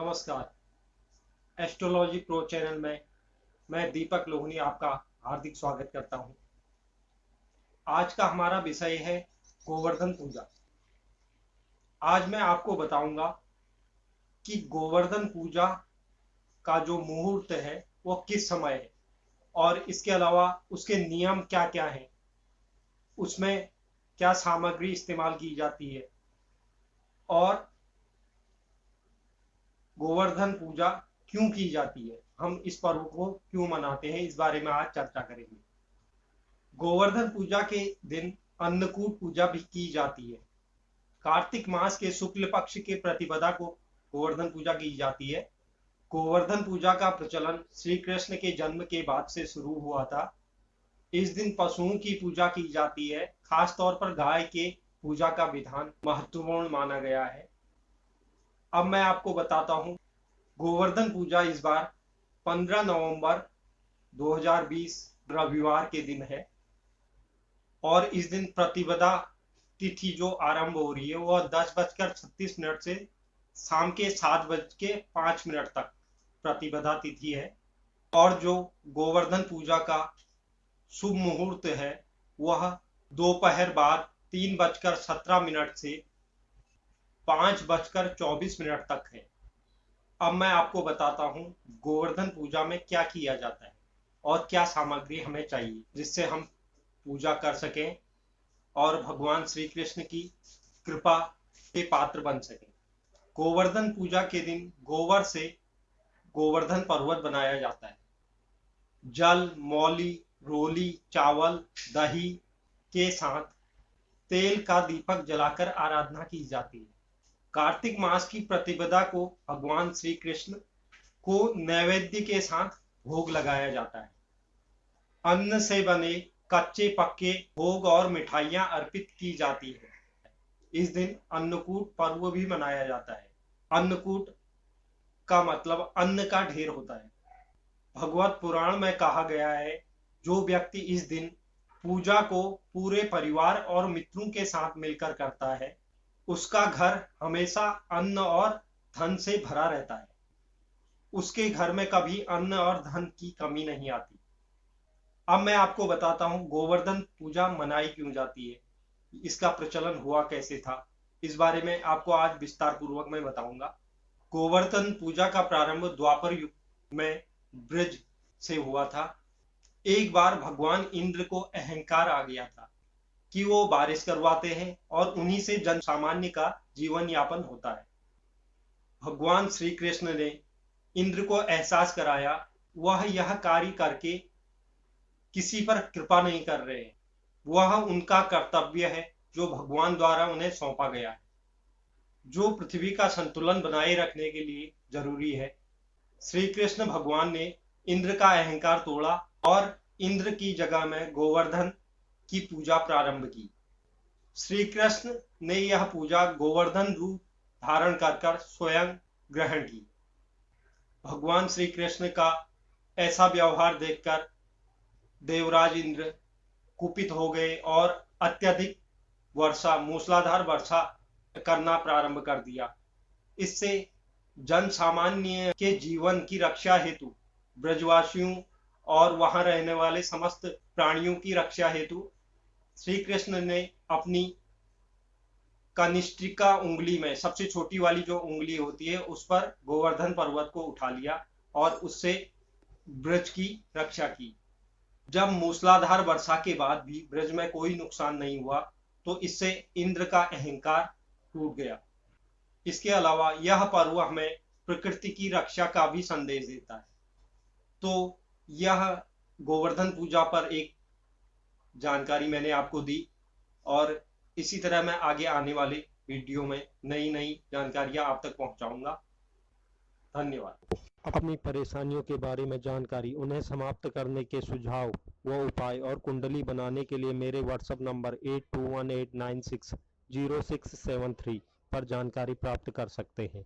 नमस्कार। Astrology pro channel में मैं दीपक लोहनी आपका हार्दिक स्वागत करता हूं। आज का हमारा विषय है गोवर्धन पूजा। आज मैं आपको बताऊंगा कि गोवर्धन पूजा का जो मुहूर्त है वो किस समय है और इसके अलावा उसके नियम क्या क्या हैं, उसमें क्या सामग्री इस्तेमाल की जाती है और गोवर्धन पूजा क्यों की जाती है, हम इस पर्व को क्यों मनाते हैं, इस बारे में आज चर्चा करेंगे। गोवर्धन पूजा के दिन अन्नकूट पूजा भी की जाती है। कार्तिक मास के शुक्ल पक्ष के प्रतिपदा को गोवर्धन पूजा की जाती है। गोवर्धन पूजा का प्रचलन श्री कृष्ण के जन्म के बाद से शुरू हुआ था। इस दिन पशुओं की पूजा की जाती है। खास तौर पर गाय के पूजा का विधान महत्वपूर्ण माना गया है। अब मैं आपको बताता हूँ, गोवर्धन पूजा इस बार 15 नवंबर 2020 रविवार के दिन है और इस दिन प्रतिपदा तिथि जो आरंभ हो रही है वह 10:36 से शाम के 7:05 तक प्रतिपदा तिथि है और जो गोवर्धन पूजा का शुभ मुहूर्त है वह दोपहर बाद 3:17 से 5:24 तक है। अब मैं आपको बताता हूँ गोवर्धन पूजा में क्या किया जाता है और क्या सामग्री हमें चाहिए जिससे हम पूजा कर सकें और भगवान श्री कृष्ण की कृपा के पात्र बन सकें। गोवर्धन पूजा के दिन गोबर से गोवर्धन पर्वत बनाया जाता है। जल, मौली, रोली, चावल, दही के साथ तेल का दीपक जलाकर आराधना की जाती है। कार्तिक मास की प्रतिपदा को भगवान श्री कृष्ण को नैवेद्य के साथ भोग लगाया जाता है। अन्न से बने कच्चे पक्के भोग और मिठाइयां अर्पित की जाती है। इस दिन अन्नकूट पर्व भी मनाया जाता है। अन्नकूट का मतलब अन्न का ढेर होता है। भगवत पुराण में कहा गया है, जो व्यक्ति इस दिन पूजा को पूरे परिवार और मित्रों के साथ मिलकर करता है उसका घर हमेशा अन्न और धन से भरा रहता है। उसके घर में कभी अन्न और धन की कमी नहीं आती। अब मैं आपको बताता हूँ गोवर्धन पूजा मनाई क्यों जाती है, इसका प्रचलन हुआ कैसे था, इस बारे में आपको आज विस्तार पूर्वक मैं बताऊंगा। गोवर्धन पूजा का प्रारंभ द्वापर युग में ब्रज से हुआ था। एक बार भगवान इंद्र को अहंकार आ गया था कि वो बारिश करवाते हैं और उन्हीं से जन सामान्य का जीवन यापन होता है। भगवान श्री कृष्ण ने इंद्र को एहसास कराया वह यह कार्य करके किसी पर कृपा नहीं कर रहे हैं, वह उनका कर्तव्य है जो भगवान द्वारा उन्हें सौंपा गया है, जो पृथ्वी का संतुलन बनाए रखने के लिए जरूरी है। श्री कृष्ण भगवान ने इंद्र का अहंकार तोड़ा और इंद्र की जगह में गोवर्धन की पूजा प्रारंभ की। श्री कृष्ण ने यह पूजा गोवर्धन रूप धारण कर स्वयं ग्रहण की। भगवान श्री कृष्ण का ऐसा व्यवहार देखकर देवराज इंद्र कुपित हो गए और अत्यधिक वर्षा, मूसलाधार वर्षा करना प्रारंभ कर दिया। इससे जन सामान्य के जीवन की रक्षा हेतु, ब्रजवासियों और वहां रहने वाले समस्त प्राणियों की रक्षा हेतु श्री कृष्ण ने अपनी कनिष्ठिका उंगली में, सबसे छोटी वाली जो उंगली होती है, उस पर गोवर्धन पर्वत को उठा लिया और उससे ब्रज की रक्षा की। जब मूसलाधार वर्षा के बाद भी ब्रज में कोई नुकसान नहीं हुआ तो इससे इंद्र का अहंकार टूट गया। इसके अलावा यह पर्व हमें प्रकृति की रक्षा का भी संदेश देता है। तो यह गोवर्धन पूजा पर एक जानकारी मैंने आपको दी और इसी तरह मैं आगे आने वाले वीडियो में नई नई जानकारियां आप तक पहुंचाऊंगा। धन्यवाद। अपनी परेशानियों के बारे में जानकारी, उन्हें समाप्त करने के सुझाव व उपाय और कुंडली बनाने के लिए मेरे व्हाट्सएप नंबर 8218960673 पर जानकारी प्राप्त कर सकते हैं।